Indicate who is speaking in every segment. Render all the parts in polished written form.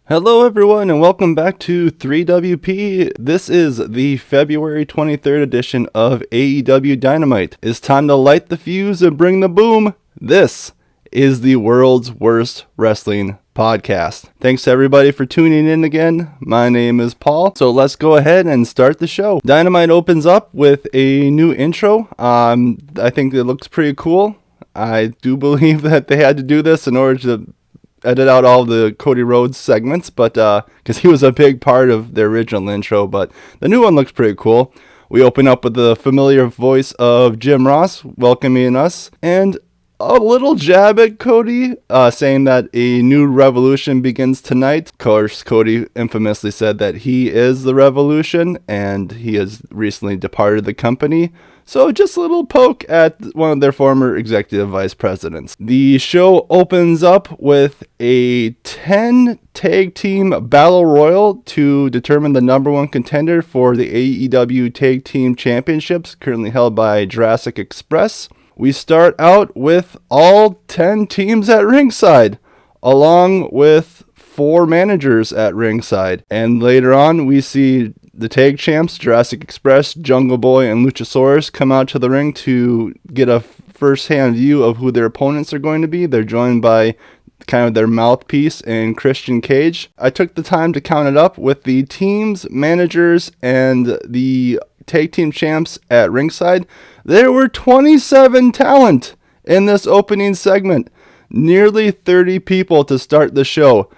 Speaker 1: Hello everyone and welcome back to 3WP. This is the February 23rd edition of AEW Dynamite. It's time to light the fuse and bring the boom. This is the world's worst wrestling podcast. Thanks to everybody for tuning in again. My name is Paul, so let's go ahead and start the show. Dynamite opens up with a new intro. I think it looks pretty cool. I do believe that they had to do this in order to edit out all the Cody Rhodes segments, but because he was a big part of the original intro, but the new one looks pretty cool. We open up with the familiar voice of Jim Ross welcoming us, and a little jab at Cody, saying that a new revolution begins tonight. Of course, Cody infamously said that he is the revolution, and he has recently departed the company. So just a little poke at one of their former executive vice presidents. The show opens up with a 10 tag team battle royal to determine the number one contender for the AEW Tag Team Championships, currently held by Jurassic Express. We start out with all 10 teams at ringside, along with 4 managers at ringside. And later on, we see the tag champs, Jurassic Express, Jungle Boy, and Luchasaurus come out to the ring to get a first-hand view of who their opponents are going to be. They're joined by kind of their mouthpiece in Christian Cage. I took the time to count it up with the teams, managers, and the tag team champs at ringside. There were 27 talent in this opening segment. Nearly 30 people to start the show.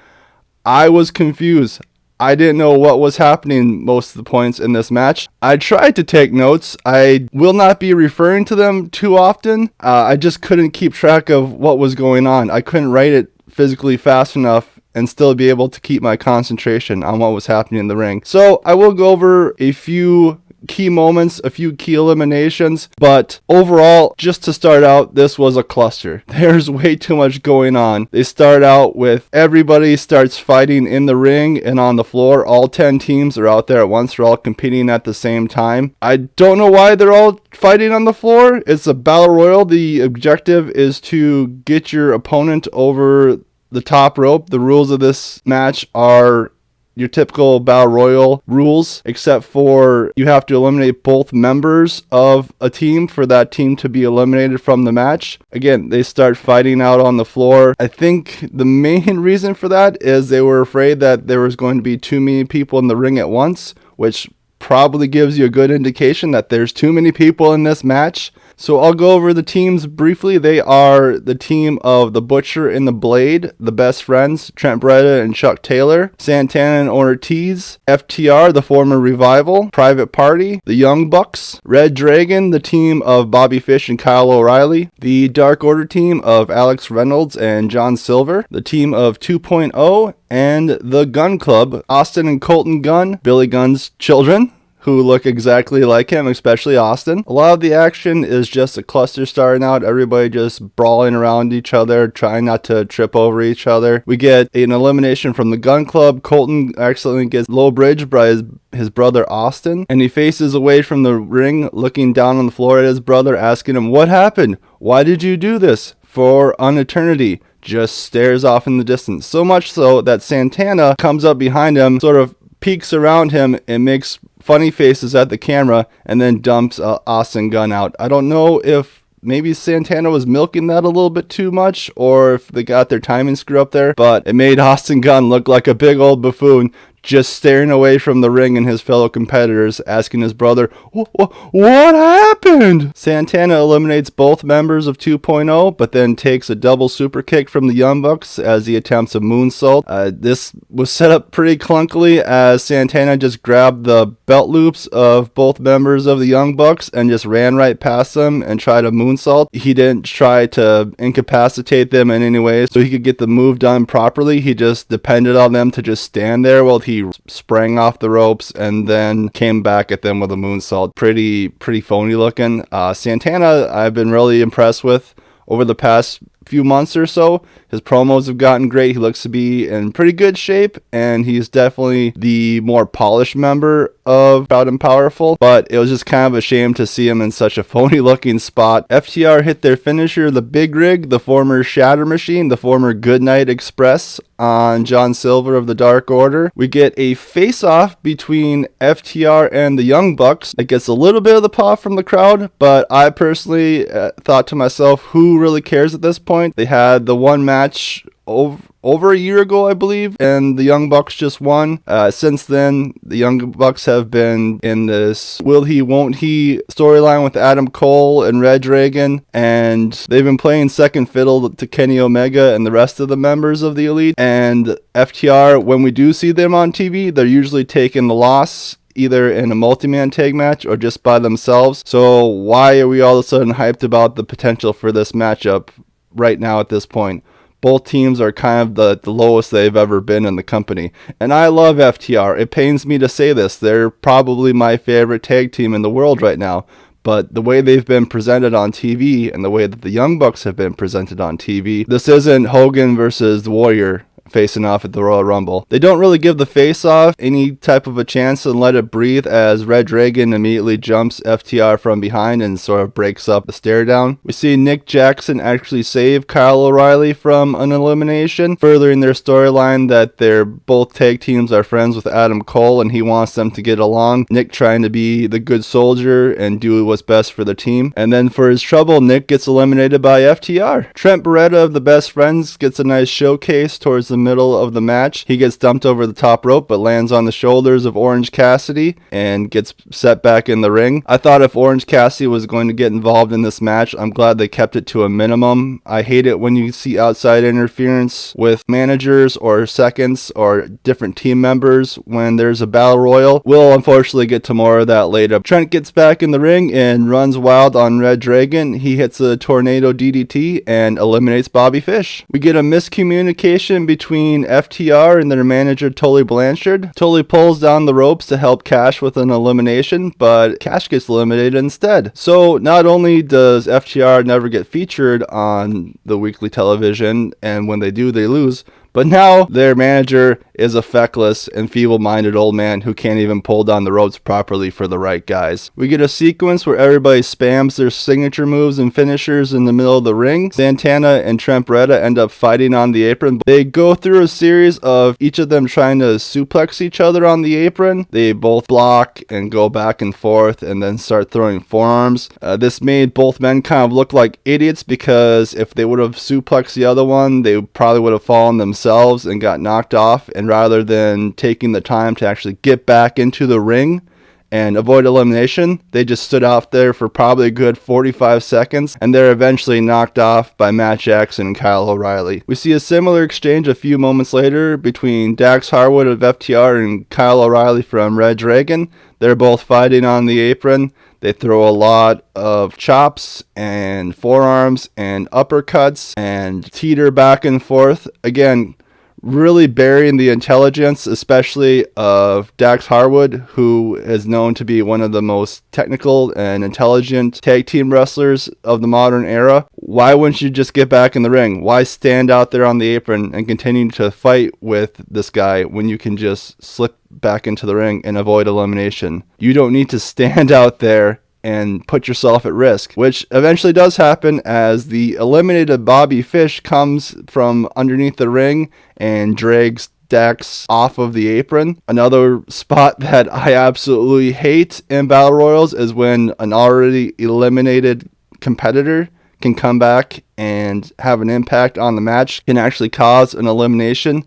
Speaker 1: I was confused. I didn't know what was happening most of the points in this match. I tried to take notes. I will not be referring to them too often. I just couldn't keep track of what was going on. I couldn't write it physically fast enough and still be able to keep my concentration on what was happening in the ring. So I will go over a few key moments, a few key eliminations, but overall, just to start out, this was a cluster. There's way too much going on. They start out with everybody starts fighting in the ring and on the floor. All 10 teams are out there at once. They're all competing at the same time. I don't know why they're all fighting on the floor. It's a battle royal. The objective is to get your opponent over the top rope. The rules of this match are your typical battle royal rules, except for you have to eliminate both members of a team for that team to be eliminated from the match. Again, they start fighting out on the floor. I think the main reason for that is they were afraid that there was going to be too many people in the ring at once, which probably gives you a good indication that there's too many people in this match. So I'll go over the teams briefly. They are the team of the Butcher and the Blade, the Best Friends, Trent Beretta and Chuck Taylor, Santana and Ortiz, FTR, the former Revival, Private Party, the Young Bucks, Red Dragon, the team of Bobby Fish and Kyle O'Reilly, the Dark Order team of Alex Reynolds and John Silver, the team of 2.0, and the Gun Club, Austin and Colton Gunn, Billy Gunn's children, who look exactly like him, especially Austin. A lot of the action is just a cluster starting out, everybody just brawling around each other, trying not to trip over each other. We get an elimination from the Gun Club. Colton accidentally gets low bridged by his brother Austin, and he faces away from the ring, looking down on the floor at his brother, asking him, "What happened? Why did you do this? For an eternity." Just stares off in the distance. So much so that Santana comes up behind him, sort of peeks around him and makes funny faces at the camera, and then dumps Austin Gunn out. I don't know if maybe Santana was milking that a little bit too much, or if they got their timing screwed up there, but it made Austin Gunn look like a big old buffoon, just staring away from the ring and his fellow competitors, asking his brother, "What happened?" Santana eliminates both members of 2.0, but then takes a double super kick from the Young Bucks as he attempts a moonsault. This was set up pretty clunkily as Santana just grabbed the belt loops of both members of the Young Bucks and just ran right past them and tried a moonsault. He didn't try to incapacitate them in any way so he could get the move done properly. He just depended on them to just stand there while he sprang off the ropes and then came back at them with a moonsault. Pretty phony looking. Santana, I've been really impressed with over the past few months or so. His promos have gotten great. He looks to be in pretty good shape, and he's definitely the more polished member of Proud and Powerful, but it was just kind of a shame to see him in such a phony looking spot. FTR hit their finisher, the Big Rig, the former Shatter Machine, the former Goodnight Express, on John Silver of the Dark Order. We get a face-off between FTR and the Young Bucks. It gets a little bit of the pop from the crowd, but I personally thought to myself, who really cares at this point? They had the one match over a year ago, I believe, and the Young Bucks just won. Since then, the Young Bucks have been in this will he, won't he storyline with Adam Cole and Red Dragon, and they've been playing second fiddle to Kenny Omega and the rest of the members of the Elite. And FTR, when we do see them on TV, they're usually taking the loss, either in a multi-man tag match or just by themselves. So why are we all of a sudden hyped about the potential for this matchup right now at this point? Both teams are kind of the lowest they've ever been in the company. And I love FTR. It pains me to say this. They're probably my favorite tag team in the world right now. But the way they've been presented on TV and the way that the Young Bucks have been presented on TV, this isn't Hogan versus the Warrior facing off at the Royal Rumble. They don't really give the face-off any type of a chance and let it breathe, as Red Dragon immediately jumps FTR from behind and sort of breaks up the stare down. We see Nick Jackson actually save Kyle O'Reilly from an elimination, furthering their storyline that both tag teams are friends with Adam Cole and he wants them to get along. Nick trying to be the good soldier and do what's best for the team. And then for his trouble, Nick gets eliminated by FTR. Trent Beretta of the Best Friends gets a nice showcase towards the middle of the match. He gets dumped over the top rope but lands on the shoulders of Orange Cassidy and gets set back in the ring. I thought if Orange Cassidy was going to get involved in this match, I'm glad they kept it to a minimum. I hate it when you see outside interference with managers or seconds or different team members when there's a battle royal. We'll unfortunately get to more of that later. Trent gets back in the ring and runs wild on Red Dragon. He hits a tornado DDT and eliminates Bobby Fish. We get a miscommunication between FTR and their manager Tully Blanchard. Tully pulls down the ropes to help Cash with an elimination, but Cash gets eliminated instead. So not only does FTR never get featured on the weekly television, and when they do, they lose, but now their manager is a feckless and feeble-minded old man who can't even pull down the ropes properly for the right guys. We get a sequence where everybody spams their signature moves and finishers in the middle of the ring. Santana and Trent Beretta end up fighting on the apron. They go through a series of each of them trying to suplex each other on the apron. They both block and go back and forth and then start throwing forearms. This made both men kind of look like idiots, because if they would have suplexed the other one, they probably would have fallen themselves and got knocked off, and rather than taking the time to actually get back into the ring and avoid elimination, they just stood out there for probably a good 45 seconds, and they're eventually knocked off by Matt Jackson and Kyle O'Reilly. We see a similar exchange a few moments later between Dax Harwood of FTR and Kyle O'Reilly from Red Dragon. They're both fighting on the apron. They throw a lot of chops and forearms and uppercuts and teeter back and forth. Again, really burying the intelligence, especially of Dax Harwood, who is known to be one of the most technical and intelligent tag team wrestlers of the modern era. Why wouldn't you just get back in the ring? Why stand out there on the apron and continue to fight with this guy when you can just slip back into the ring and avoid elimination? You don't need to stand out there and put yourself at risk, which eventually does happen as the eliminated Bobby Fish comes from underneath the ring and drags Dax off of the apron. Another spot that I absolutely hate in Battle Royals is when an already eliminated competitor can come back and have an impact on the match, can actually cause an elimination.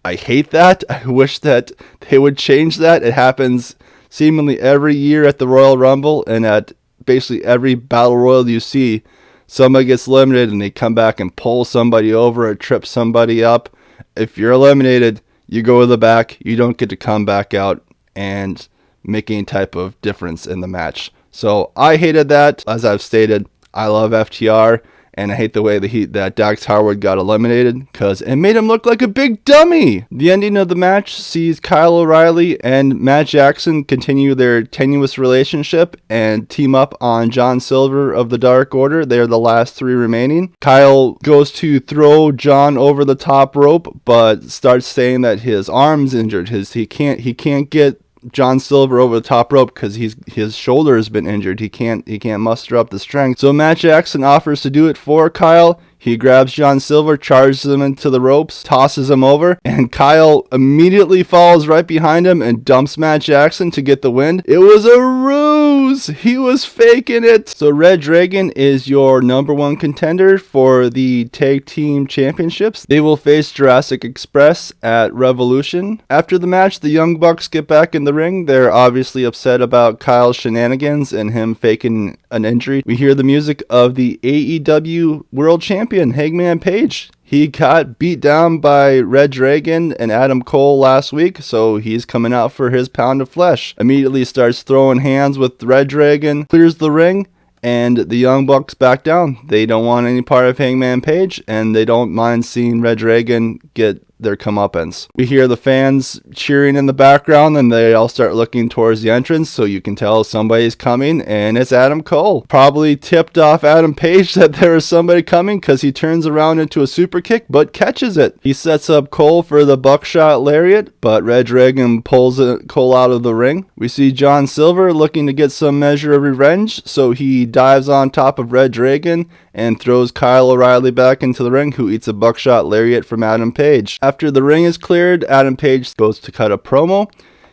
Speaker 1: I hate that. I wish that they would change that. It happens seemingly every year at the Royal Rumble, and at basically every Battle Royal you see, somebody gets eliminated and they come back and pull somebody over or trip somebody up. If you're eliminated, you go to the back. You don't get to come back out and make any type of difference in the match. So I hated that. As I've stated, I love FTR. And I hate the way that Dax Harwood got eliminated, because it made him look like a big dummy. The ending of the match sees Kyle O'Reilly and Matt Jackson continue their tenuous relationship and team up on John Silver of the Dark Order. They're the last three remaining. Kyle goes to throw John over the top rope, but starts saying that his arm's injured. He can't get John Silver over the top rope because his shoulder has been injured. He can't muster up the strength. So Matt Jackson offers to do it for Kyle. He grabs John Silver, charges him into the ropes, tosses him over, and Kyle immediately follows right behind him and dumps Matt Jackson to get the win. It was a ruse! He was faking it! So Red Dragon is your number one contender for the Tag Team Championships. They will face Jurassic Express at Revolution. After the match, the Young Bucks get back in the ring. They're obviously upset about Kyle's shenanigans and him faking an injury. We hear the music of the AEW World Champion, Hangman Page. He got beat down by Red Dragon and Adam Cole last week, so he's coming out for his pound of flesh. Immediately starts throwing hands with Red Dragon, clears the ring, and the Young Bucks back down. They don't want any part of Hangman Page, and they don't mind seeing Red Dragon get their comeuppance. We hear the fans cheering in the background, and they all start looking towards the entrance, so you can tell somebody's coming, and it's Adam Cole. Probably tipped off Adam Page that there is somebody coming, because he turns around into a super kick, but catches it. He sets up Cole for the buckshot lariat, but Red Dragon pulls Cole out of the ring. We see John Silver looking to get some measure of revenge, so he dives on top of Red Dragon and throws Kyle O'Reilly back into the ring, who eats a buckshot lariat from Adam Page. After the ring is cleared, Adam Page goes to cut a promo.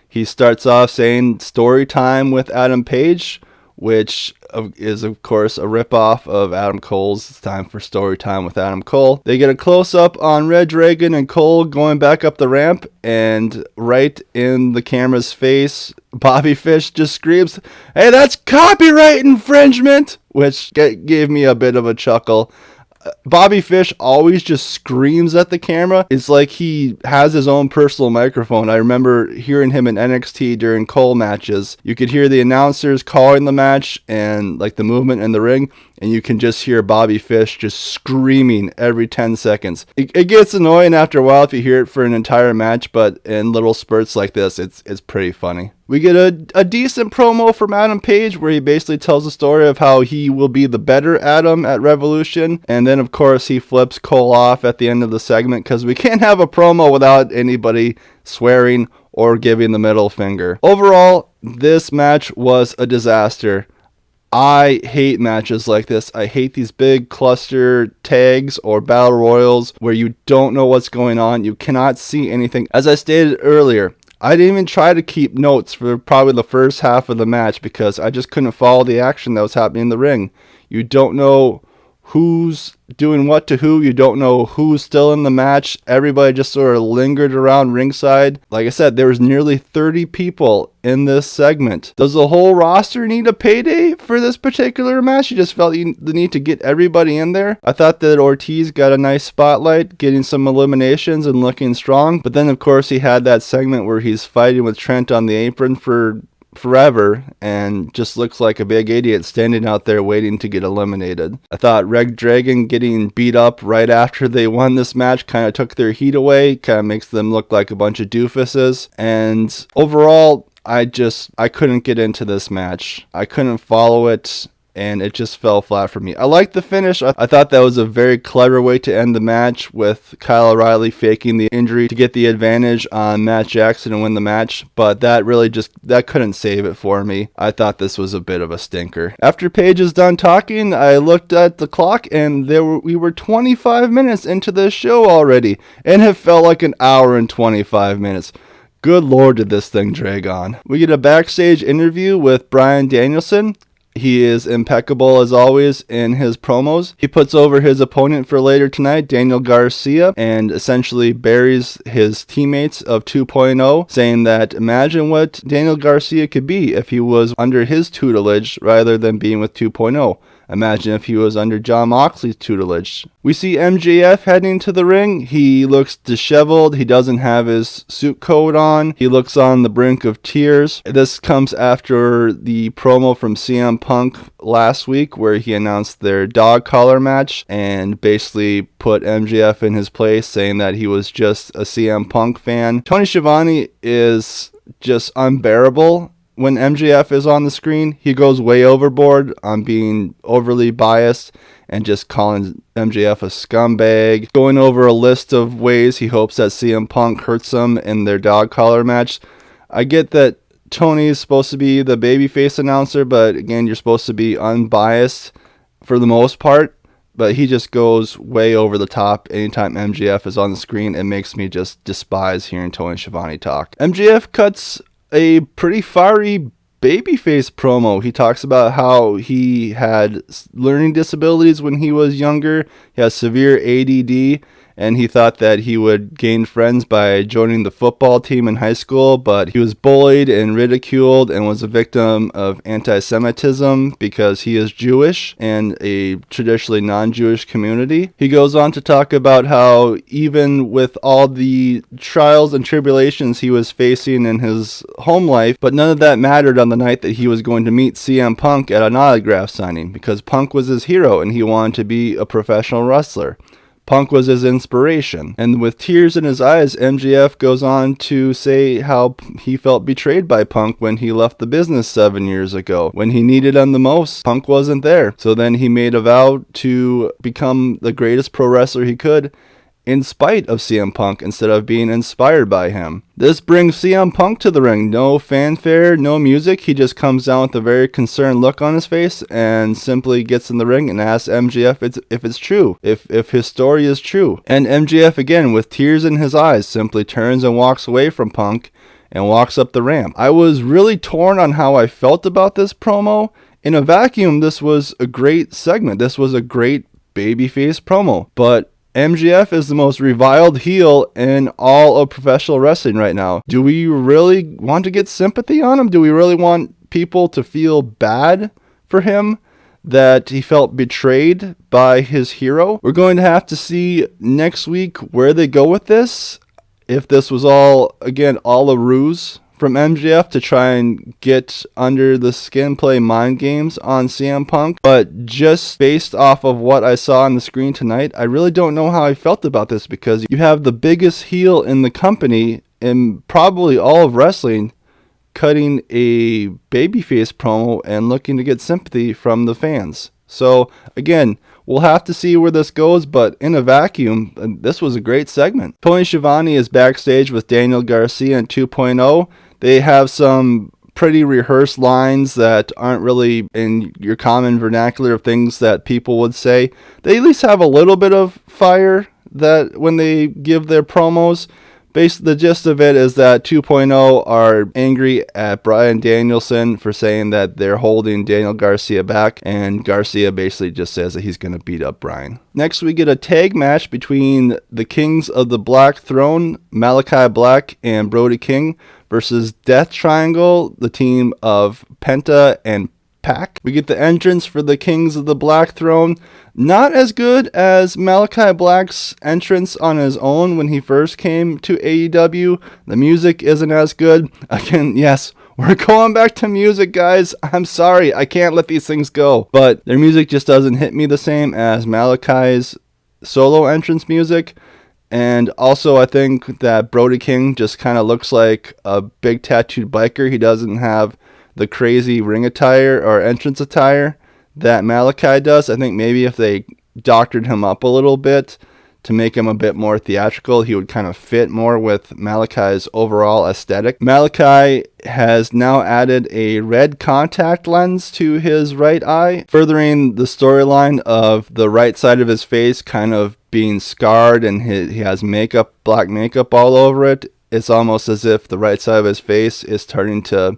Speaker 1: He starts off saying story time with Adam Page, which is, of course, a ripoff of Adam Cole's It's Time for Story Time with Adam Cole. They get a close-up on Red Dragon and Cole going back up the ramp, and right in the camera's face, Bobby Fish just screams, "Hey, that's copyright infringement!" which gave me a bit of a chuckle. Bobby Fish always just screams at the camera. It's like he has his own personal microphone. I remember hearing him in NXT during Cole matches. You could hear the announcers calling the match and like the movement in the ring, and you can just hear Bobby Fish just screaming every 10 seconds. It gets annoying after a while if you hear it for an entire match, but in little spurts like this, it's pretty funny. We get a decent promo from Adam Page where he basically tells the story of how he will be the better Adam at Revolution. And then, of course, he flips Cole off at the end of the segment because we can't have a promo without anybody swearing or giving the middle finger. Overall, this match was a disaster. I hate matches like this. I hate these big cluster tags or battle royals where you don't know what's going on. You cannot see anything. As I stated earlier, I didn't even try to keep notes for probably the first half of the match because I just couldn't follow the action that was happening in the ring. You don't know who's doing what to who. You don't know who's still in the match. Everybody just sort of lingered around ringside. Like I said, there was nearly 30 people in this segment. Does the whole roster need a payday for this particular match? You just felt the need to get everybody in there. I thought that Ortiz got a nice spotlight, getting some eliminations and looking strong. But then, of course, he had that segment where he's fighting with Trent on the apron for forever and just looks like a big idiot standing out there waiting to get eliminated. I thought Red Dragon getting beat up right after they won this match kind of took their heat away, kind of makes them look like a bunch of doofuses. And overall, I couldn't get into this match. I couldn't follow it, and it just fell flat for me. I liked the finish. I thought that was a very clever way to end the match with Kyle O'Reilly faking the injury to get the advantage on Matt Jackson and win the match, but that couldn't save it for me. I thought this was a bit of a stinker. After Paige is done talking, I looked at the clock, and we were 25 minutes into this show already, and it felt like an hour and 25 minutes. Good Lord, did this thing drag on. We get a backstage interview with Bryan Danielson. He is impeccable as always in his promos. He puts over his opponent for later tonight, Daniel Garcia, and essentially buries his teammates of 2.0, saying that imagine what Daniel Garcia could be if he was under his tutelage rather than being with 2.0. Imagine if he was under Jon Moxley's tutelage. We see MJF heading to the ring. He looks disheveled. He doesn't have his suit coat on. He looks on the brink of tears. This comes after the promo from CM Punk last week where he announced their dog collar match and basically put MJF in his place, saying that he was just a CM Punk fan. Tony Schiavone is just unbearable. When MJF is on the screen, he goes way overboard on being overly biased and just calling MJF a scumbag, going over a list of ways he hopes that CM Punk hurts him in their dog collar match. I get that Tony is supposed to be the babyface announcer, but again, you're supposed to be unbiased for the most part. but he just goes way over the top anytime MJF is on the screen. It makes me just despise hearing Tony Schiavone talk. MJF cuts a pretty fiery babyface promo. He talks about how he had learning disabilities when he was younger. He has severe ADD, and he thought that he would gain friends by joining the football team in high school, but he was bullied and ridiculed and was a victim of anti-Semitism because he is Jewish and a traditionally non-Jewish community. He goes on to talk about how even with all the trials and tribulations he was facing in his home life, but none of that mattered on the night that he was going to meet CM Punk at an autograph signing, because Punk was his hero and he wanted to be a professional wrestler. Punk was his inspiration. And with tears in his eyes, MJF goes on to say how he felt betrayed by Punk when he left the business 7 years ago. When he needed him the most, Punk wasn't there. So then he made a vow to become the greatest pro wrestler he could, in spite of CM Punk, instead of being inspired by him. This brings CM Punk to the ring. No fanfare, no music. He just comes down with a very concerned look on his face and simply gets in the ring and asks MJF if it's true, if his story is true. And MJF, again, with tears in his eyes, simply turns and walks away from Punk and walks up the ramp. I was really torn on how I felt about this promo. In a vacuum, this was a great segment. This was a great babyface promo. But MJF is the most reviled heel in all of professional wrestling right now. Do we really want to get sympathy on him? Do we really want people to feel bad for him that he felt betrayed by his hero? We're going to have to see next week where they go with this. If this was all a ruse from MJF to try and get under the skin, play mind games on CM Punk. But just based off of what I saw on the screen tonight, I really don't know how I felt about this, because you have the biggest heel in the company in probably all of wrestling cutting a babyface promo and looking to get sympathy from the fans. So again, we'll have to see where this goes, but in a vacuum, this was a great segment. Tony Schiavone is backstage with Daniel Garcia and 2.0. They have some pretty rehearsed lines that aren't really in your common vernacular of things that people would say. They at least have a little bit of fire that when they give their promos. Basically, the gist of it is that 2.0 are angry at Bryan Danielson for saying that they're holding Daniel Garcia back, and Garcia basically just says that he's going to beat up Bryan. Next, we get a tag match between the Kings of the Black Throne, Malachi Black and Brody King, versus Death Triangle, the team of Penta and Pac. We get the entrance for the Kings of the Black Throne. Not as good as Malachi Black's entrance on his own when he first came to AEW. The music isn't as good. Again, yes, we're going back to music, guys. I'm sorry, I can't let these things go. But their music just doesn't hit me the same as Malachi's solo entrance music. And also, I think that Brody King just kind of looks like a big tattooed biker. He doesn't have the crazy ring attire or entrance attire that Malachi does. I think maybe if they doctored him up a little bit to make him a bit more theatrical, he would kind of fit more with Malachi's overall aesthetic. Malachi has now added a red contact lens to his right eye, furthering the storyline of the right side of his face kind of being scarred, and he has makeup, black makeup all over it. It's almost as if the right side of his face is starting to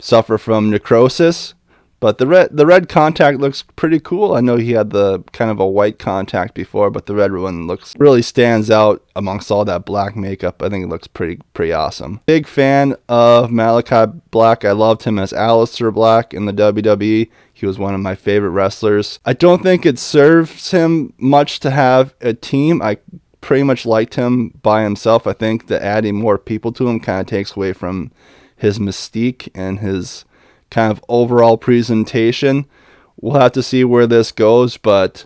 Speaker 1: suffer from necrosis. But the red contact looks pretty cool. I know he had the kind of a white contact before, but the red one really stands out amongst all that black makeup. I think it looks pretty awesome. Big fan of Malachi Black. I loved him as Aleister Black in the WWE. He was one of my favorite wrestlers. I don't think it serves him much to have a team. I pretty much liked him by himself. I think that adding more people to him kind of takes away from his mystique and his kind of overall presentation. We'll have to see where this goes, but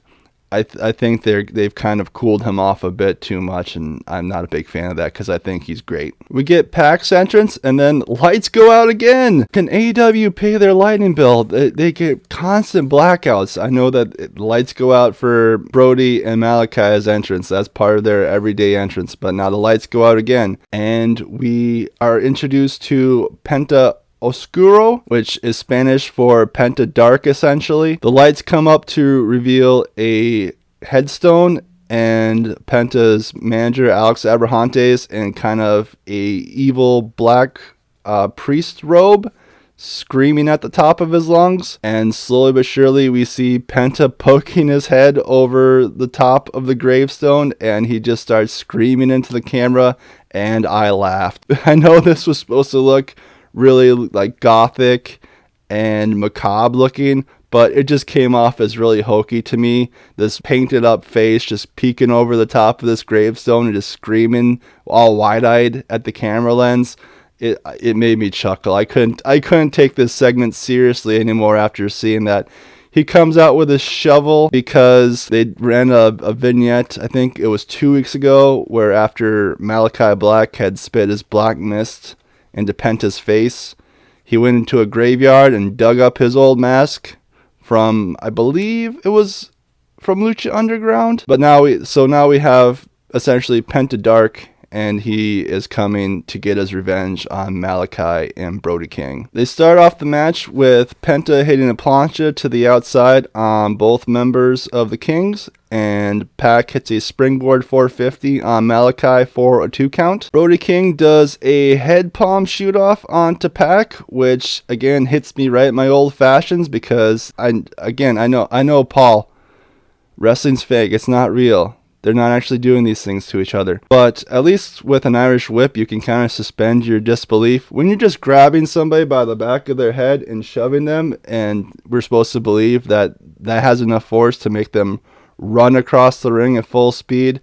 Speaker 1: I think they've kind of cooled him off a bit too much, and I'm not a big fan of that because I think he's great. We get Pac's entrance, and then lights go out again. Can AEW pay their lighting bill? They get constant blackouts. I know that lights go out for Brody and Malachi's entrance. That's part of their everyday entrance, but now the lights go out again, and we are introduced to Penta Oscuro, which is Spanish for Penta Dark, essentially. The lights come up to reveal a headstone and Penta's manager Alex Abrahantes in kind of a evil black priest robe, screaming at the top of his lungs, and slowly but surely we see Penta poking his head over the top of the gravestone, and he just starts screaming into the camera, and I laughed. I know this was supposed to look really like gothic and macabre looking, but it just came off as really hokey to me. This painted up face just peeking over the top of this gravestone and just screaming all wide-eyed at the camera lens. It made me chuckle. I couldn't take this segment seriously anymore after seeing that. He comes out with a shovel because they ran a vignette, I think it was 2 weeks ago, where after Malachi Black had spit his black mist into Penta's face, he went into a graveyard and dug up his old mask from, I believe it was from Lucha Underground. But now we have essentially Penta Dark, and he is coming to get his revenge on Malachi and Brody King. They start off the match with Penta hitting a plancha to the outside on both members of the Kings, and Pac hits a springboard 450 on Malachi for a 2 count. Brody King does a head palm shoot off onto Pac, which again hits me right in my old fashions, because I know Paul, wrestling's fake, it's not real. They're not actually doing these things to each other. But at least with an Irish whip, you can kind of suspend your disbelief. When you're just grabbing somebody by the back of their head and shoving them, and we're supposed to believe that that has enough force to make them run across the ring at full speed,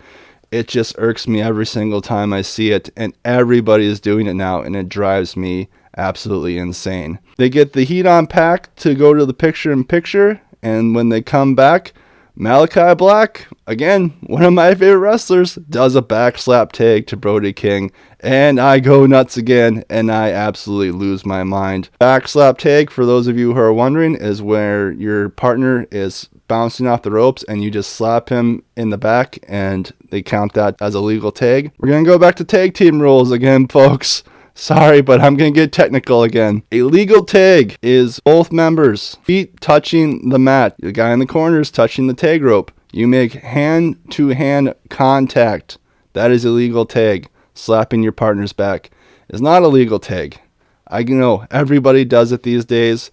Speaker 1: it just irks me every single time I see it. And everybody is doing it now, and it drives me absolutely insane. They get the heat on Pac to go to the picture-in-picture, and when they come back, Malachi Black, again, one of my favorite wrestlers, does a backslap tag to Brody King, and I go nuts again, and I absolutely lose my mind. Backslap tag, for those of you who are wondering, is where your partner is bouncing off the ropes and you just slap him in the back, and they count that as a legal tag. We're going to go back to tag team rules again, folks. Sorry, but I'm going to get technical again. A legal tag is both members' feet touching the mat. The guy in the corner is touching the tag rope. You make hand-to-hand contact. That is a legal tag. Slapping your partner's back is not a legal tag. I know everybody does it these days,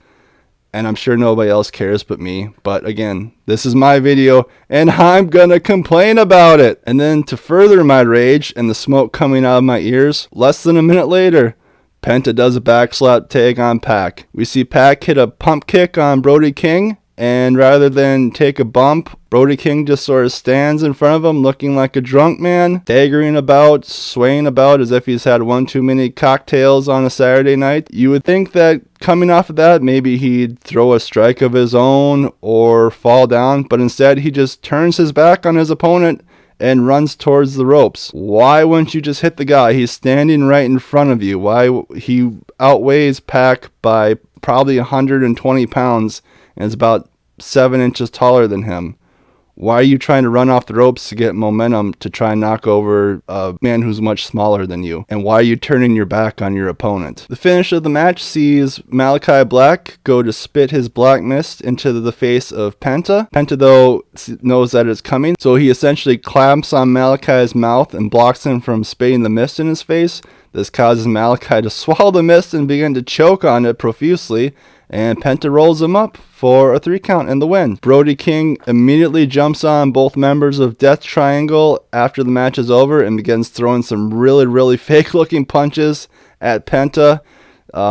Speaker 1: and I'm sure nobody else cares but me. But again, this is my video, and I'm gonna complain about it. And then to further my rage and the smoke coming out of my ears, less than a minute later, Penta does a backslap tag on Pac. We see Pac hit a pump kick on Brody King, and rather than take a bump, Brody King just sort of stands in front of him looking like a drunk man, staggering about, swaying about as if he's had one too many cocktails on a Saturday night. You would think that coming off of that, maybe he'd throw a strike of his own or fall down, but instead he just turns his back on his opponent and runs towards the ropes. Why wouldn't you just hit the guy? He's standing right in front of you. Why? He outweighs Pac by probably 120 pounds and is about 7 inches taller than him. Why are you trying to run off the ropes to get momentum to try and knock over a man who's much smaller than you? And why are you turning your back on your opponent? The finish of the match sees Malachi Black go to spit his black mist into the face of Penta. Penta, though, knows that it's coming, so he essentially clamps on Malachi's mouth and blocks him from spitting the mist in his face. This causes Malachi to swallow the mist and begin to choke on it profusely, and Penta rolls him up for a 3 count and the win. Brody King immediately jumps on both members of Death Triangle after the match is over and begins throwing some really fake looking punches at Penta.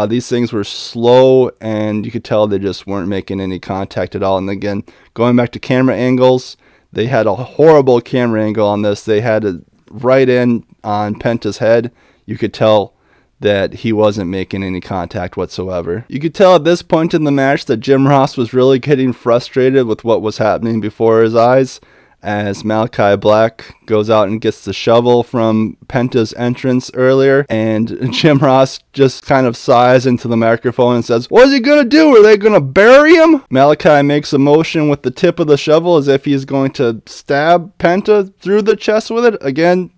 Speaker 1: These things were slow, and you could tell they just weren't making any contact at all. And again, going back to camera angles, they had a horrible camera angle on this. They had it right in on Penta's head. You could tell that he wasn't making any contact whatsoever. You could tell at this point in the match that Jim Ross was really getting frustrated with what was happening before his eyes, as Malachi Black goes out and gets the shovel from Penta's entrance earlier, and Jim Ross just kind of sighs into the microphone and says, "What is he gonna do? Are they gonna bury him?" Malachi makes a motion with the tip of the shovel as if he's going to stab Penta through the chest with it. Again,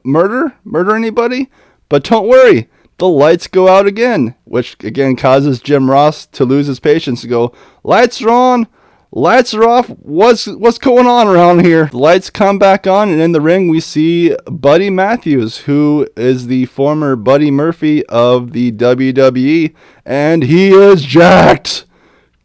Speaker 1: murder anybody? But don't worry, the lights go out again, which again causes Jim Ross to lose his patience, to go, "Lights are on, Lights are off. What's going on around here? The lights come back on, and in the ring we see Buddy Matthews, who is the former Buddy Murphy of the WWE, and he is jacked.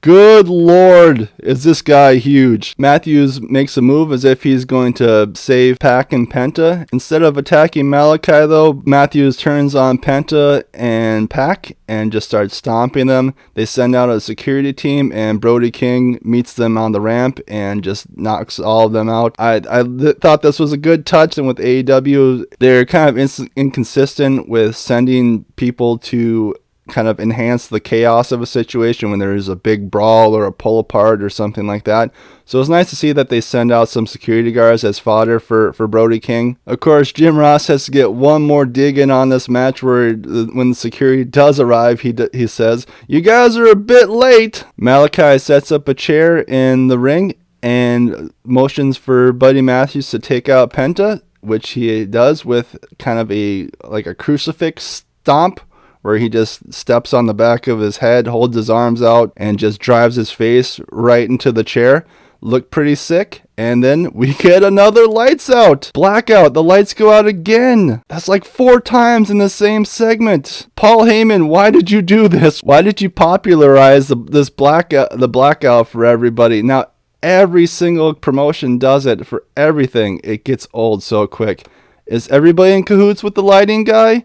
Speaker 1: Good Lord, is this guy huge. Matthews makes a move as if he's going to save Pac and Penta. Instead of attacking Malachi, though, Matthews turns on Penta and Pac and just starts stomping them. They send out a security team, and Brody King meets them on the ramp and just knocks all of them out. I thought this was a good touch, and with AEW, they're kind of inconsistent with sending people to kind of enhance the chaos of a situation when there is a big brawl or a pull apart or something like that. So it's nice to see that they send out some security guards as fodder for Brody King. Of course, Jim Ross has to get one more dig in on this match where when the security does arrive, he says, "You guys are a bit late." Malachi sets up a chair in the ring and motions for Buddy Matthews to take out Penta, which he does with kind of a crucifix stomp, where he just steps on the back of his head, holds his arms out, and just drives his face right into the chair. Looked pretty sick. And then we get another lights out. Blackout. The lights go out again. That's like 4 times in the same segment. Paul Heyman, why did you do this? Why did you popularize the blackout for everybody? Now, every single promotion does it for everything. It gets old so quick. Is everybody in cahoots with the lighting guy?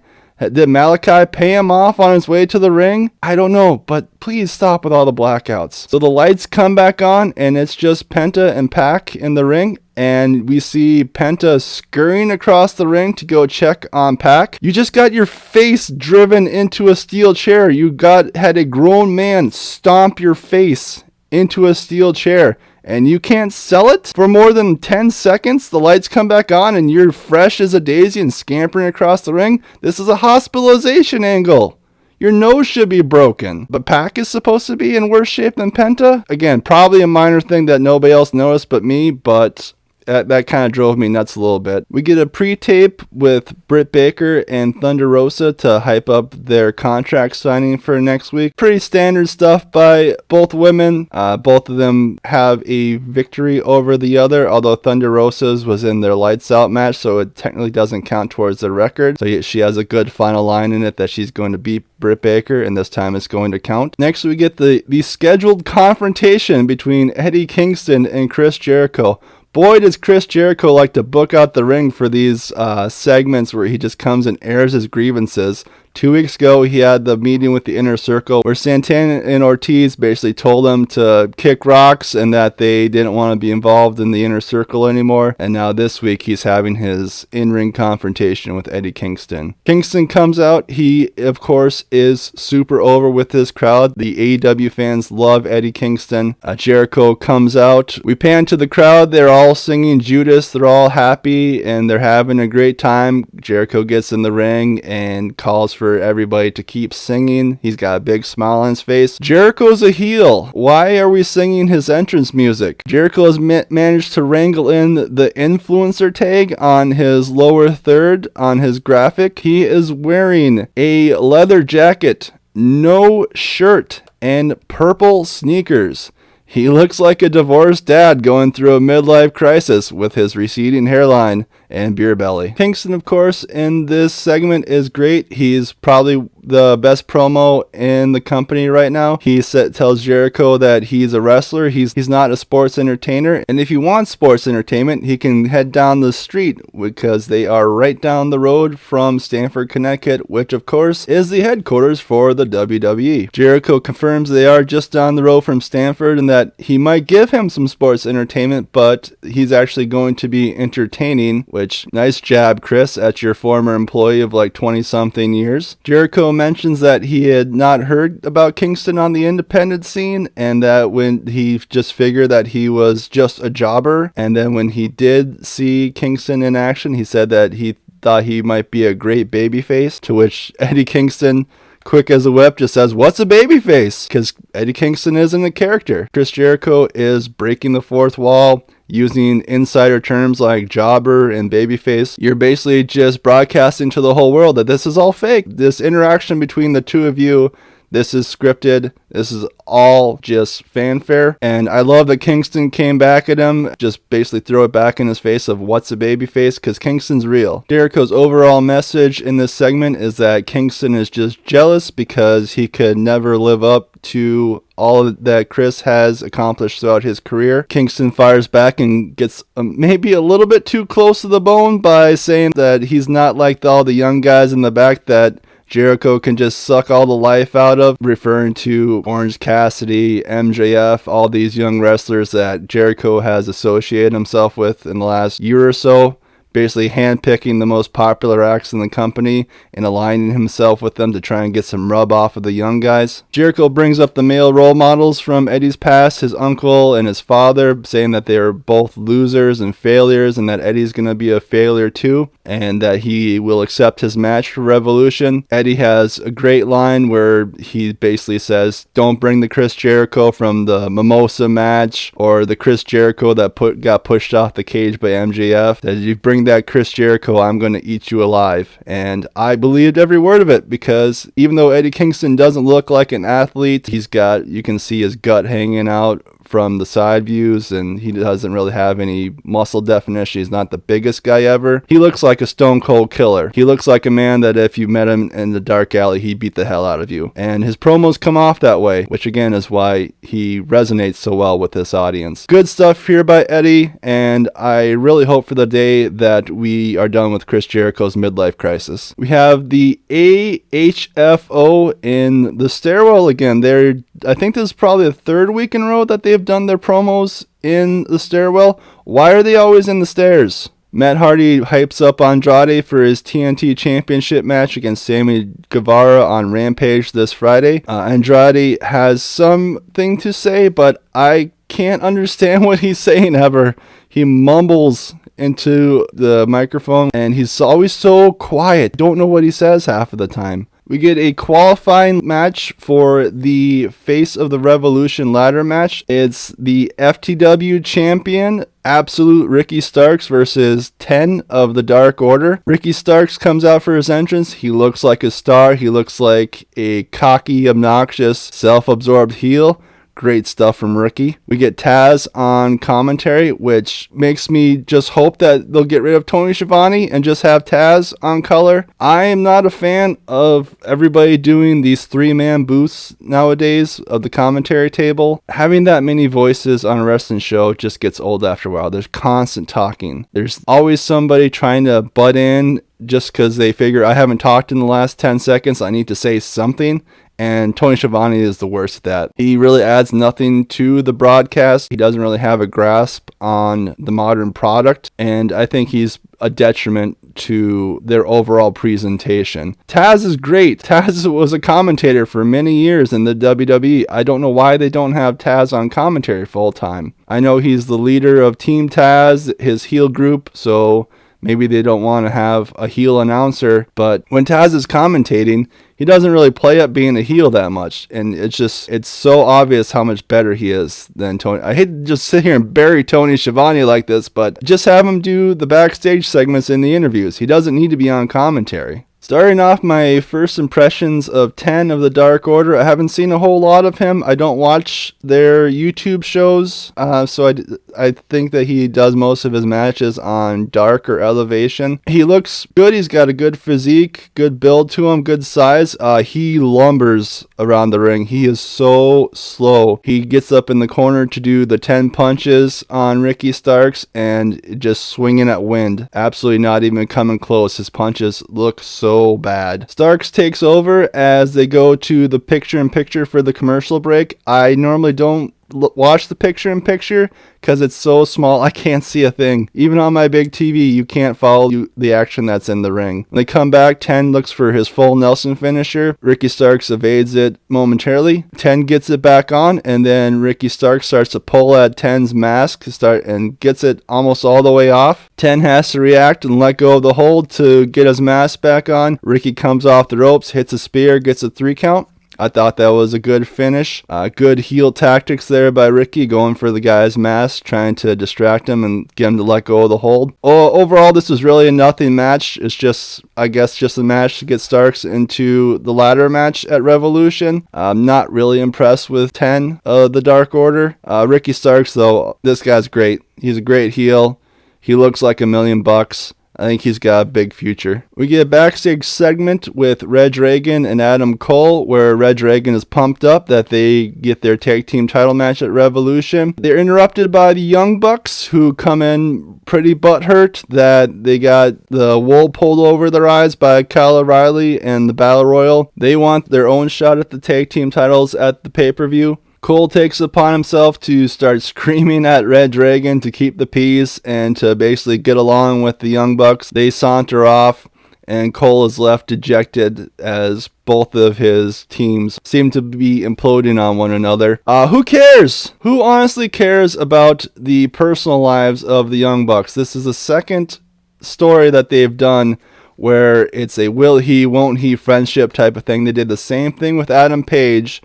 Speaker 1: Did Malachi pay him off on his way to the ring? I don't know, but please stop with all the blackouts. So the lights come back on, and it's just Penta and Pac in the ring, and we see Penta scurrying across the ring to go check on Pac. You just got your face driven into a steel chair. You had a grown man stomp your face into a steel chair, and you can't sell it for more than 10 seconds. The lights come back on and you're fresh as a daisy and scampering across the ring. This is a hospitalization angle. Your nose should be broken. But Pac is supposed to be in worse shape than Penta. Again, probably a minor thing that nobody else noticed but me, but that kind of drove me nuts a little bit. We get a pre-tape with Britt Baker and Thunder Rosa to hype up their contract signing for next week. Pretty standard stuff by both women. Both of them have a victory over the other, although Thunder Rosa's was in their lights out match, so it technically doesn't count towards the record. So she has a good final line in it that she's going to beat Britt Baker, and this time it's going to count. Next, we get the scheduled confrontation between Eddie Kingston and Chris Jericho. Boy, does Chris Jericho like to book out the ring for these segments where he just comes and airs his grievances. 2 weeks ago, he had the meeting with the Inner Circle where Santana and Ortiz basically told him to kick rocks and that they didn't want to be involved in the Inner Circle anymore. And now this week, he's having his in-ring confrontation with Eddie Kingston. Kingston comes out. He, of course, is super over with his crowd. The AEW fans love Eddie Kingston. Jericho comes out. We pan to the crowd. They're all singing Judas. They're all happy and they're having a great time. Jericho gets in the ring and calls for everybody to keep singing. He's got a big smile on his face. Jericho's a heel. Why are we singing his entrance music? Jericho has managed to wrangle in the influencer tag on his lower third on his graphic. He is wearing a leather jacket, no shirt, and purple sneakers. He looks like a divorced dad going through a midlife crisis with his receding hairline and beer belly. Kingston, of course, in this segment is great. He's probably the best promo in the company right now. He tells Jericho that he's a wrestler. He's not a sports entertainer. And if he wants sports entertainment, he can head down the street because they are right down the road from Stamford, Connecticut, which of course is the headquarters for the WWE. Jericho confirms they are just down the road from Stamford and that he might give him some sports entertainment, but he's actually going to be entertaining, which nice jab, Chris, at your former employee of like 20 something years. Jericho mentions that he had not heard about Kingston on the independent scene and that when he just figured that he was just a jobber, and then when he did see Kingston in action, he said that he thought he might be a great babyface, to which Eddie Kingston, quick as a whip, just says, "What's a babyface?" Because Eddie Kingston isn't a character. Chris Jericho is breaking the fourth wall, using insider terms like jobber and babyface. You're basically just broadcasting to the whole world that this is all fake. This interaction between the two of you This is scripted. This is all just fanfare. And I love that Kingston came back at him, just basically throw it back in his face of what's a babyface, because Kingston's real. Jericho's overall message in this segment is that Kingston is just jealous because he could never live up to all that Chris has accomplished throughout his career. Kingston fires back and gets maybe a little bit too close to the bone by saying that he's not like all the young guys in the back that Jericho can just suck all the life out of, referring to Orange Cassidy, MJF, all these young wrestlers that Jericho has associated himself with in the last year or so. Basically handpicking the most popular acts in the company and aligning himself with them to try and get some rub off of the young guys. Jericho brings up the male role models from Eddie's past, his uncle and his father, saying that they are both losers and failures and that Eddie's going to be a failure too, and that he will accept his match for Revolution. Eddie has a great line where he basically says, don't bring the Chris Jericho from the Mimosa match or the Chris Jericho that got pushed off the cage by MJF. That you bring that Chris Jericho, I'm going to eat you alive. And I believed every word of it, because even though Eddie Kingston doesn't look like an athlete, you can see his gut hanging out from the side views, and he doesn't really have any muscle definition. He's not the biggest guy ever. He looks like a stone cold killer. He looks like a man that if you met him in the dark alley, he'd beat the hell out of you. And his promos come off that way, which again is why he resonates so well with this audience. Good stuff here by Eddie, and I really hope for the day that we are done with Chris Jericho's midlife crisis. We have the AHFO in the stairwell again. I think this is probably the third week in a row that they've done their promos in the stairwell. Why are they always in the stairs? Matt Hardy hypes up Andrade for his TNT Championship match against Sammy Guevara on Rampage this Friday. Andrade has something to say, but I can't understand what he's saying ever. He mumbles into the microphone, and he's always so quiet. Don't know what he says half of the time. We get a qualifying match for the Face of the Revolution ladder match. It's the FTW champion, Absolute Ricky Starks, versus 10 of the Dark Order. Ricky Starks comes out for his entrance. He looks like a star. He looks like a cocky, obnoxious, self-absorbed heel. Great stuff from Ricky. We get Taz on commentary, which makes me just hope that they'll get rid of Tony Schiavone and just have Taz on color. I am not a fan of everybody doing these 3-man booths nowadays of the commentary table. Having that many voices on a wrestling show just gets old after a while. There's constant talking. There's always somebody trying to butt in just because they figure I haven't talked in the last 10 seconds. I need to say something. And Tony Schiavone is the worst at that. He really adds nothing to the broadcast. He doesn't really have a grasp on the modern product. And I think he's a detriment to their overall presentation. Taz is great. Taz was a commentator for many years in the WWE. I don't know why they don't have Taz on commentary full time. I know he's the leader of Team Taz, his heel group, so maybe they don't want to have a heel announcer. But when Taz is commentating, he doesn't really play up being a heel that much, and it's so obvious how much better he is than Tony. I hate to just sit here and bury Tony Schiavone like this, but just have him do the backstage segments in the interviews. He doesn't need to be on commentary. Starting off my first impressions of 10 of the Dark Order, I haven't seen a whole lot of him. I don't watch their YouTube shows, so I think that he does most of his matches on Dark or Elevation. He looks good. He's got a good physique, good build to him, good size. He lumbers around the ring. He is so slow. He gets up in the corner to do the 10 punches on Ricky Starks and just swinging at wind. Absolutely not even coming close. His punches look so bad. Starks takes over as they go to the picture-in-picture for the commercial break. I normally don't watch the picture-in-picture because it's so small I can't see a thing. Even on my big TV, you can't follow the action that's in the ring. When they come back, 10 looks for his full Nelson finisher. Ricky Starks evades it momentarily. 10 gets it back on, and then Ricky Starks starts to pull at 10's mask and gets it almost all the way off. 10 has to react and let go of the hold to get his mask back on. Ricky comes off the ropes, hits a spear, gets a 3 count. I thought that was a good finish. Good heel tactics there by Ricky, going for the guy's mask, trying to distract him and get him to let go of the hold. Overall, this was really a nothing match. It's just, I guess, just a match to get Starks into the ladder match at Revolution. I'm not really impressed with 10 of the Dark Order. Ricky Starks, though, this guy's great. He's a great heel. He looks like $1 million. I think he's got a big future. We get a backstage segment with Red Dragon and Adam Cole, where Red Dragon is pumped up that they get their tag team title match at Revolution. They're interrupted by the Young Bucks, who come in pretty butthurt that they got the wool pulled over their eyes by Kyle O'Reilly and the Battle Royal. They want their own shot at the tag team titles at the pay-per-view. Cole takes it upon himself to start screaming at Red Dragon to keep the peace and to basically get along with the Young Bucks. They saunter off, and Cole is left dejected as both of his teams seem to be imploding on one another. Who cares? Who honestly cares about the personal lives of the Young Bucks? This is the second story that they've done where it's a will he, won't he friendship type of thing. They did the same thing with Adam Page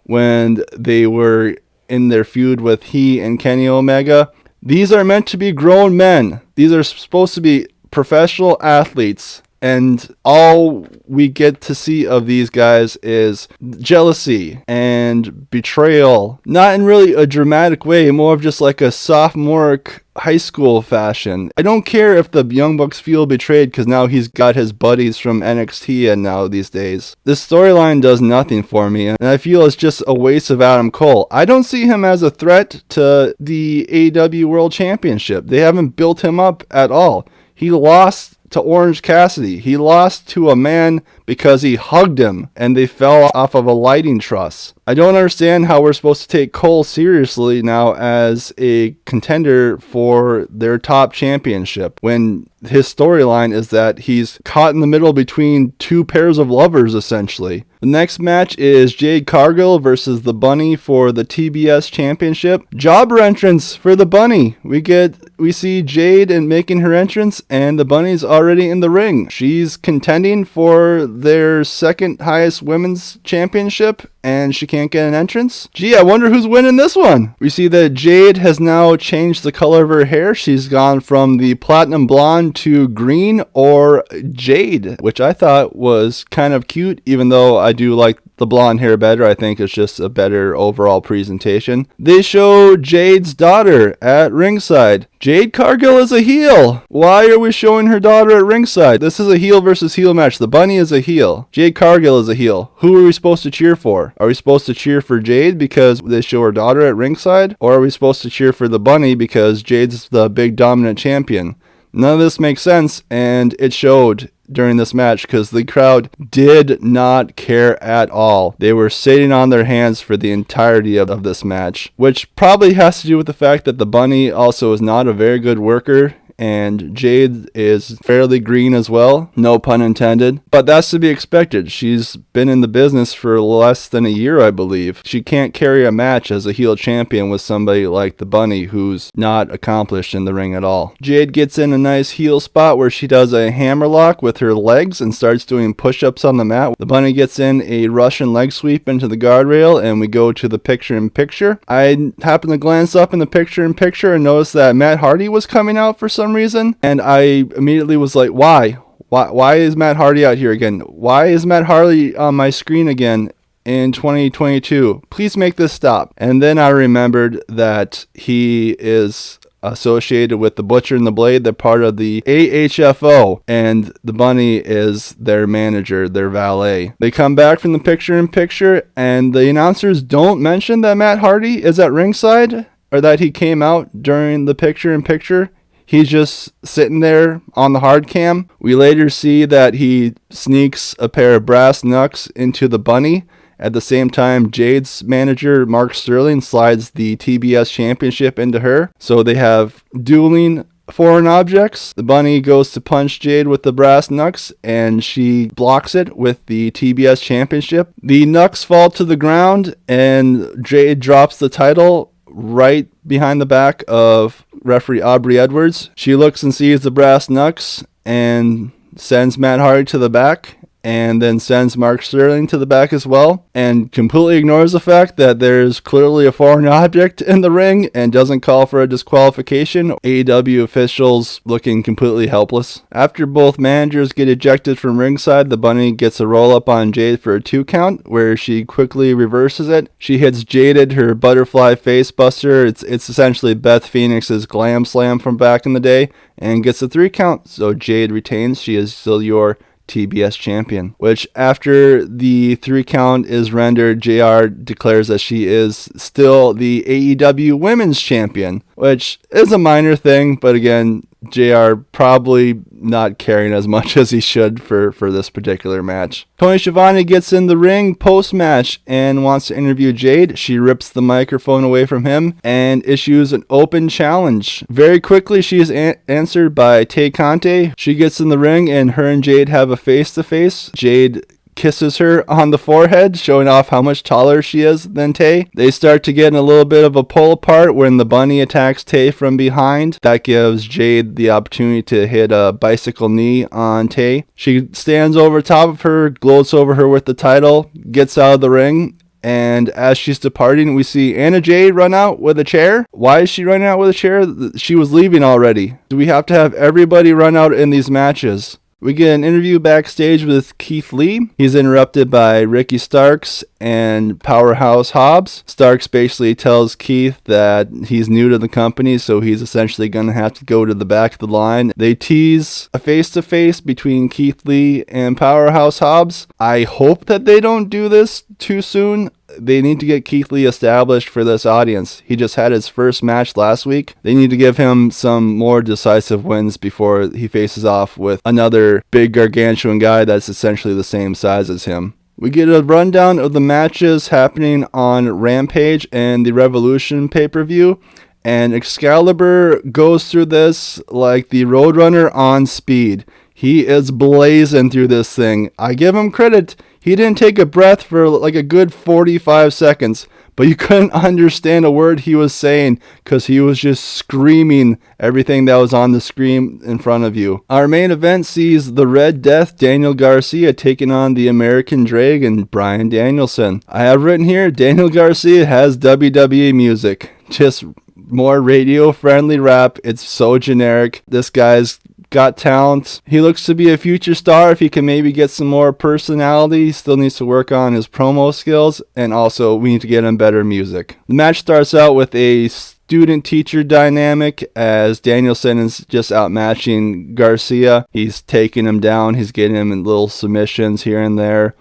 Speaker 1: when they were in their feud with he and Kenny Omega. These are meant to be grown men. These are supposed to be professional athletes. And all we get to see of these guys is jealousy and betrayal. Not in really a dramatic way, more of just like a sophomoric high school fashion. I don't care if the Young Bucks feel betrayed because now he's got his buddies from NXT and now these days. This storyline does nothing for me, and I feel it's just a waste of Adam Cole. I don't see him as a threat to the AEW World Championship. They haven't built him up at all. He lost to Orange Cassidy. He lost to a man because he hugged him and they fell off of a lighting truss. I don't understand how we're supposed to take Cole seriously now as a contender for their top championship when his storyline is that he's caught in the middle between two pairs of lovers, essentially. The next match is Jade Cargill versus the Bunny for the TBS Championship. Jobber entrance for the Bunny. We see Jade and making her entrance, and the Bunny's already in the ring. She's contending for their second highest women's championship, and she can't get an entrance. Gee, I wonder who's winning this one. We see that Jade has now changed the color of her hair. She's gone from the platinum blonde to green or jade, which I thought was kind of cute, even though I do like the blonde hair better. I think it's just a better overall presentation. They show Jade's daughter at ringside. Jade Cargill is a heel. Why are we showing her daughter at ringside? This is a heel versus heel match. The Bunny is a heel. Jade Cargill is a heel. Who are we supposed to cheer for? Are we supposed to cheer for Jade because they show her daughter at ringside? Or are we supposed to cheer for the Bunny because Jade's the big dominant champion? None of this makes sense, and it showed during this match because the crowd did not care at all. They were sitting on their hands for the entirety of this match, which probably has to do with the fact that the Bunny also is not a very good worker, and Jade is fairly green as well, no pun intended, but that's to be expected. She's been in the business for less than a year, I believe. She can't carry a match as a heel champion with somebody like the Bunny who's not accomplished in the ring at all. Jade gets in a nice heel spot where she does a hammerlock with her legs and starts doing push-ups on the mat. The Bunny gets in a Russian leg sweep into the guardrail, and we go to the picture-in-picture. I happened to glance up in the picture-in-picture and noticed that Matt Hardy was coming out for some reason, and I immediately was like, why is Matt Hardy out here again? Why is Matt Hardy on my screen again in 2022? Please make this stop. And then I remembered that he is associated with the Butcher and the Blade. They're part of the AHFO, and the Bunny is their manager, their valet. They come back from the picture-in-picture, and the announcers don't mention that Matt Hardy is at ringside or that he came out during the picture-in-picture. He's just sitting there on the hard cam. We later see that he sneaks a pair of brass knucks into the Bunny. At the same time, Jade's manager, Mark Sterling, slides the TBS championship into her. So they have dueling foreign objects. The Bunny goes to punch Jade with the brass knucks, and she blocks it with the TBS championship. The knucks fall to the ground, and Jade drops the title right behind the back of referee Aubrey Edwards. She looks and sees the brass knucks and sends Matt Hardy to the back, and then sends Mark Sterling to the back as well, and completely ignores the fact that there's clearly a foreign object in the ring and doesn't call for a disqualification. AEW officials looking completely helpless. After both managers get ejected from ringside, the Bunny gets a roll up on Jade for a 2 count, where she quickly reverses it. She hits Jaded, her butterfly face buster. It's essentially Beth Phoenix's glam slam from back in the day, and gets a 3 count. So Jade retains. She is still your TBS champion, which after the 3 count is rendered, JR declares that she is still the AEW women's champion, which is a minor thing, but again, JR probably not caring as much as he should for this particular match. Tony Schiavone gets in the ring post-match and wants to interview Jade. She rips the microphone away from him and issues an open challenge. Very quickly, she is answered by Tay Conte. She gets in the ring and her and Jade have a face-to-face. Jade kisses her on the forehead, showing off how much taller she is than Tay. They start to get in a little bit of a pull apart when the Bunny attacks Tay from behind. That gives Jade the opportunity to hit a bicycle knee on Tay. She stands over top of her, gloats over her with the title, gets out of the ring, and as she's departing, we see Anna Jay run out with a chair. Why is she running out with a chair? She was leaving already. Do we have to have everybody run out in these matches? We get an interview backstage with Keith Lee. He's interrupted by Ricky Starks and Powerhouse Hobbs. Starks basically tells Keith that he's new to the company, so he's essentially going to have to go to the back of the line. They tease a face-to-face between Keith Lee and Powerhouse Hobbs. I hope that they don't do this too soon. They need to get Keith Lee established for this audience. He just had his first match last week. They need to give him some more decisive wins before he faces off with another big gargantuan guy that's essentially the same size as him. We get a rundown of the matches happening on Rampage and the Revolution pay-per-view, and Excalibur goes through this like the Roadrunner on speed. He is blazing through this thing. I give him credit. He didn't take a breath for like a good 45 seconds, but you couldn't understand a word he was saying because he was just screaming everything that was on the screen in front of you. Our main event sees the Red Death, Daniel Garcia, taking on the American Dragon, Bryan Danielson. I have written here, Daniel Garcia has WWE music. Just more radio-friendly rap. It's so generic. This guy's got talent. He looks to be a future star if he can maybe get some more personality. He still needs to work on his promo skills, and also we need to get him better music. The match starts out with a student-teacher dynamic as Danielson is just outmatching Garcia. He's taking him down. He's getting him in little submissions here and there.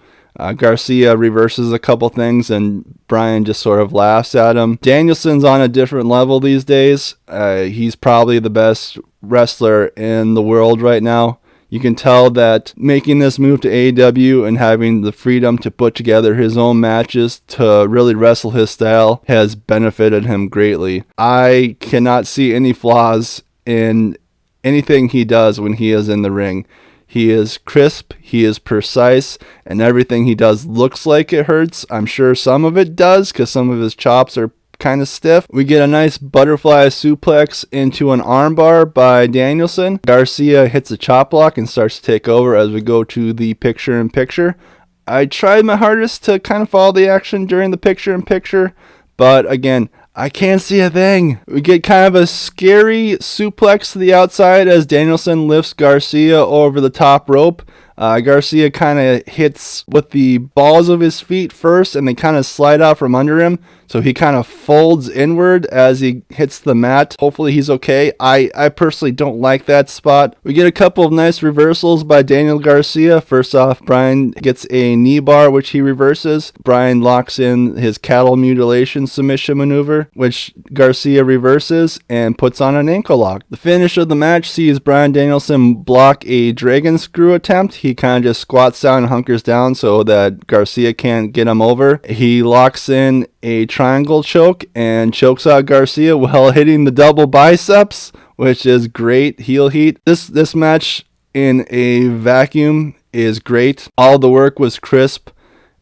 Speaker 1: Garcia reverses a couple things and Bryan just sort of laughs at him. Danielson's on a different level these days. He's probably the best wrestler in the world right now. You can tell that making this move to AEW and having the freedom to put together his own matches to really wrestle his style has benefited him greatly. I cannot see any flaws in anything he does when he is in the ring. He is crisp, he is precise, and everything he does looks like it hurts. I'm sure some of it does, because some of his chops are kind of stiff. We get a nice butterfly suplex into an armbar by Danielson. Garcia hits a chop block and starts to take over as we go to the picture-in-picture. I tried my hardest to kind of follow the action during the picture-in-picture, but again, I can't see a thing. We get kind of a scary suplex to the outside as Danielson lifts Garcia over the top rope. Garcia kind of hits with the balls of his feet first, and they kind of slide out from under him. So he kind of folds inward as he hits the mat. Hopefully he's okay. I personally don't like that spot. We get a couple of nice reversals by Daniel Garcia. First off, Bryan gets a knee bar, which he reverses. Bryan locks in his cattle mutilation submission maneuver, which Garcia reverses and puts on an ankle lock. The finish of the match sees Bryan Danielson block a dragon screw attempt. He kind of just squats down and hunkers down so that Garcia can't get him over. He locks in a triangle choke and chokes out Garcia while hitting the double biceps, which is great heel heat. This match in a vacuum is great. All the work was crisp.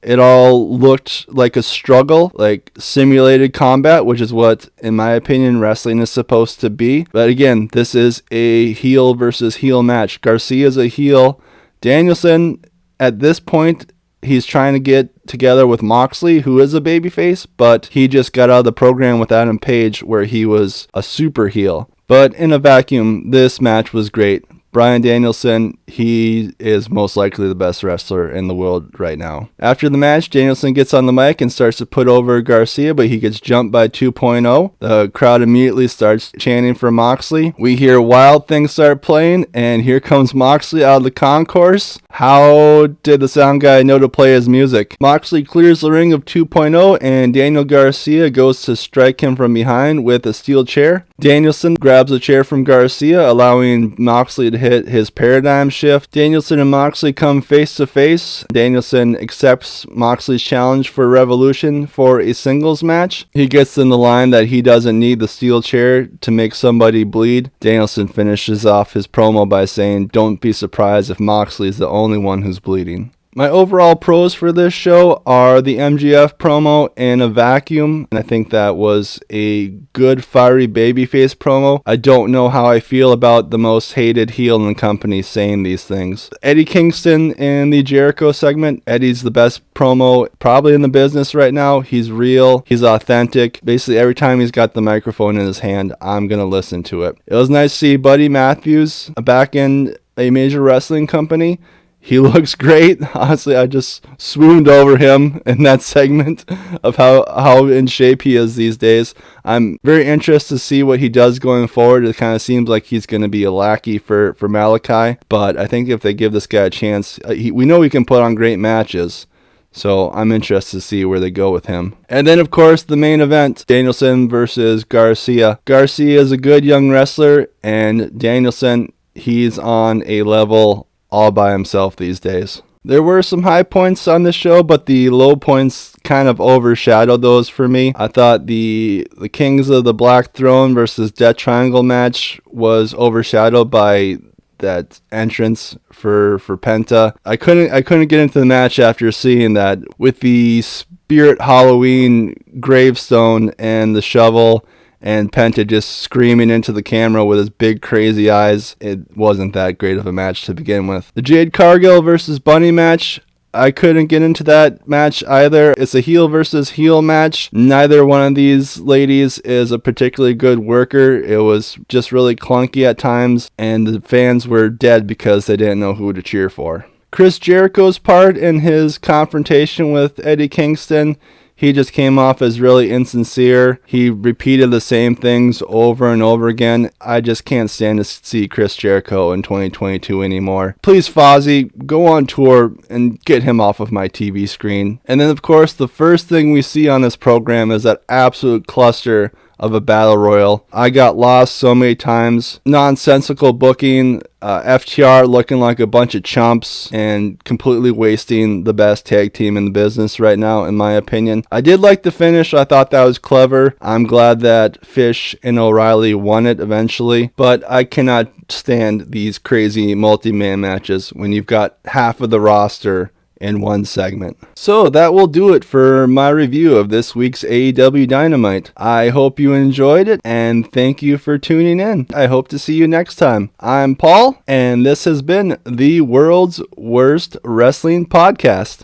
Speaker 1: It all looked like a struggle, like simulated combat, which is what, in my opinion, wrestling is supposed to be. But again, this is a heel versus heel match. Garcia's a heel. Danielson At this point, he's trying to get together with Moxley, who is a babyface, but he just got out of the program with Adam Page where he was a super heel. But in a vacuum, this match was great. Bryan Danielson, he is most likely the best wrestler in the world right now. After the match, Danielson gets on the mic and starts to put over Garcia, but he gets jumped by 2.0. The crowd immediately starts chanting for Moxley. We hear Wild Things start playing, and here comes Moxley out of the concourse. How did the sound guy know to play his music? Moxley clears the ring of 2.0, and Daniel Garcia goes to strike him from behind with a steel chair. Danielson grabs a chair from Garcia, allowing Moxley to hit his paradigm shift. Danielson and Moxley come face to face. Danielson accepts Moxley's challenge for Revolution for a singles match. He gets in the line that he doesn't need the steel chair to make somebody bleed. Danielson finishes off his promo by saying, "Don't be surprised if Moxley is the only one who's bleeding." My overall pros for this show are the MJF promo in a vacuum, and I think that was a good fiery babyface promo. I don't know how I feel about the most hated heel in the company saying these things. Eddie Kingston in the Jericho segment. Eddie's the best promo probably in the business right now. He's real. He's authentic. Basically, every time he's got the microphone in his hand, I'm going to listen to it. It was nice to see Buddy Matthews back in a major wrestling company. He looks great. Honestly, I just swooned over him in that segment of how in shape he is these days. I'm very interested to see what he does going forward. It kind of seems like he's going to be a lackey for Malachi, but I think if they give this guy a chance, we know he can put on great matches. So I'm interested to see where they go with him. And then, of course, the main event, Danielson versus Garcia. Garcia is a good young wrestler, and Danielson, he's on a level all by himself these days. There were some high points on this show, but the low points kind of overshadowed those for me. I thought the Kings of the Black Throne versus Death Triangle match was overshadowed by that entrance for Penta. I couldn't get into the match after seeing that with the Spirit Halloween gravestone and the shovel and Penta just screaming into the camera with his big crazy eyes. It wasn't that great of a match to begin with. The Jade Cargill versus Bunny match, I couldn't get into that match either. It's a heel versus heel match. Neither one of these ladies is a particularly good worker. It was just really clunky at times, and the fans were dead because they didn't know who to cheer for. Chris Jericho's part in his confrontation with Eddie Kingston, he just came off as really insincere. He repeated the same things over and over again. I just can't stand to see Chris Jericho in 2022 anymore. Please, Fozzy, go on tour and get him off of my TV screen. And then, of course, the first thing we see on this program is that absolute cluster of a battle royal. I got lost so many times. Nonsensical booking, FTR looking like a bunch of chumps and completely wasting the best tag team in the business right now, in my opinion. I did like the finish. I thought that was clever. I'm glad that Fish and O'Reilly won it eventually, but I cannot stand these crazy multi-man matches when you've got half of the roster in one segment. So that will do it for my review of this week's AEW Dynamite. I hope you enjoyed it, and thank you for tuning in. I hope to see you next time. I'm Paul, and this has been the world's worst wrestling podcast.